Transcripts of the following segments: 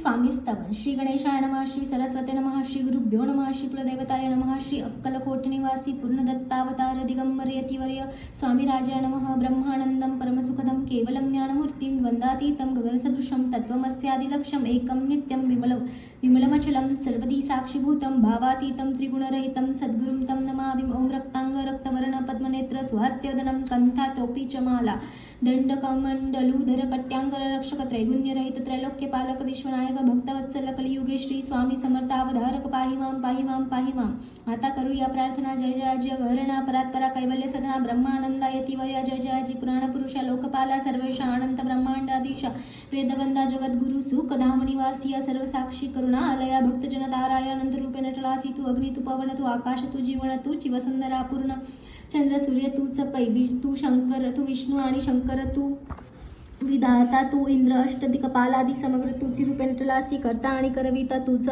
स्वामी स्तवन. श्री गणेशाय नमः. श्री सरस्वती नमः. श्री गुरुभ्यो नमः. श्री कुलदेवताय नमः. श्री अक्कलकोट निवासी पूर्णदत्तावतार दिगंबर यतिवर्य स्वामी राजाय नमः. ब्रह्मानंदम परमसुखदम केवलम ज्ञानमूर्तिं द्वंद्वातीतं गगनसदृशं तत्त्वमस्यादिलक्ष्यम् एकं नित्यं विमलमचलं सर्वदी साक्षीभूतं भावातीतं त्रिगुणरहितं सद्गुरुं तं नमामि. ओं रक्तांग रक्तवर्ण पद्मनेत्र सुहास्यवदनं कंठा टोपी च माला दंडकमंडलूधर कट्यांकर रक्षक त्रैगुण्यरहित त्रैलोक्यपालक विश्वनायक भक्तवत्सल कलियुगे श्री स्वामी समर्थावधारक पाहि मां पाहि मां पाहि मां. आता करूया प्रार्थना. जय जयाजी गहरणा परात्परा कैवल्य सदना ब्रह्मानंदा यतिवर्या. जय जयाजी पुराण पुरुषा लोकपाला सर्वेशा अनंत ब्रह्मांडाधीशा वेदवंदा जगद्गुरु सुखधामनिवासिया सर्वसाक्षी करुणालया भक्तजन ताराय अनंत रूपे नटलासी. तू अग्नि तू पवन तू आकाश तू जीवन तू शिवसुंदरा पूर्ण चंद्र सूर्य तूच पै तू शंकर तू विष्णू आणि शंकर तू विधाता तू इंद्र अष्टदिक्पालादी समग्र तूची रूपे नटलासी. करता आणि करविता तूच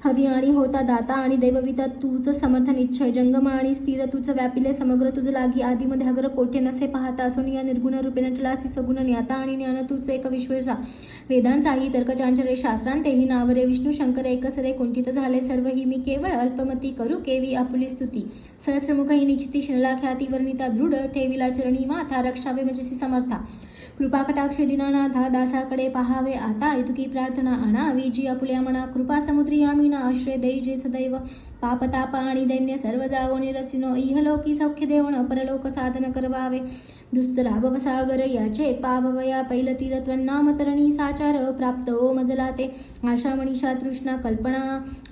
हवी आणि होता दाता आणि दैवविता तूच समर्थ निश्चय जंगम आणि स्थिर तूच व्यापिले समग्र तुझ लागी आदीमध्ये हगर कोठे नसे पाहता सोनिया निर्गुण रूपे नटलासी. सगुण ज्ञाता आणि ज्ञान तूच एक विश्वेशा वेदांचाही तर्कचांचरे शास्त्रांतेही नावरे विष्णू शंकर एकसरे कुंठित झाले सर्व ही मी केवळ अल्पमती करू केवी आपुली स्तुती. सहस्रमुख ही निश्चिती शिनला ख्याती वर्णिता दृढ ठेविला चरणी माथा रक्षावे म्हणजे समर्था. कृपा कटाक्षे दीनानाथा दासाकडे पहावे आता इतुकी प्रार्थना आणावी जी आपुल्या मना. कृपा समुद्री आमीना आश्रय देई जे सदैव पापताप आणि दैन्य सर्व जावो निरसिनो. इहलोकी सौख्य देवण परलोक साधन करवावे दुस्तरा भवसागर याचे पाववया पैल तीरत्वन्नाम तरणी साचार प्राप्त ओ मजला ते. आशा मनीषा तृष्णा कल्पना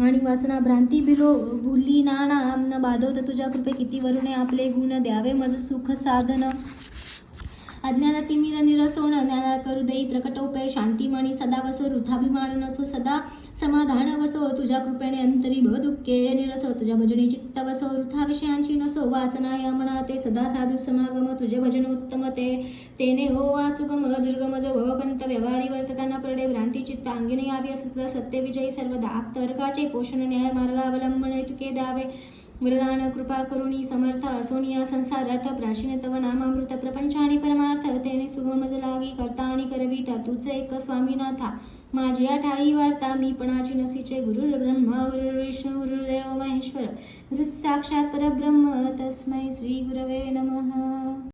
आणि वासना भ्रांती भुली नाना बाधवत तुझ्या कृपे किती वरुणे आपले गुण द्यावे मज सुख साधन. अज्ञान तिमिर निरसोन ज्ञाना करू देई प्रकटोपय शांतिमणी सदा वसो वृथाभिमान नसो सदा समाधान वसो. तुझ्या कृपेने अंतरी भव दुःखे निरसो तुझ्या भजने चित्त वसो वृथा विषयांची नसो. वासना या मना ते सदा साधू समागम तुझे भजन उत्तम ते तेने हो वा सुगम दुर्गम जो भवपंत व्यवहारी वर्तताना परडे भ्रांती चित्त अंगिने यावी असत सत्य विजयी सर्वदा आप्तर्काचे पोषण न्याय मार्ग अवलंबन तुके द्यावे वरदान कृपा करुणी समर्थ सोनिया संसारात प्राचीन तव नामामृत प्रपंच आणि परमार्थ तेने सुगम मज लागी करता आणि करविता तुझे एक स्वामीनाथा. माझ्या ठाई वार्ता मी पणाची नसीचे गुरु ब्रह्मा गुरु विष्णू गुरुदेव महेश्वर गुरु साक्षात परब्रह्म तस्मै श्री गुरवे नमः.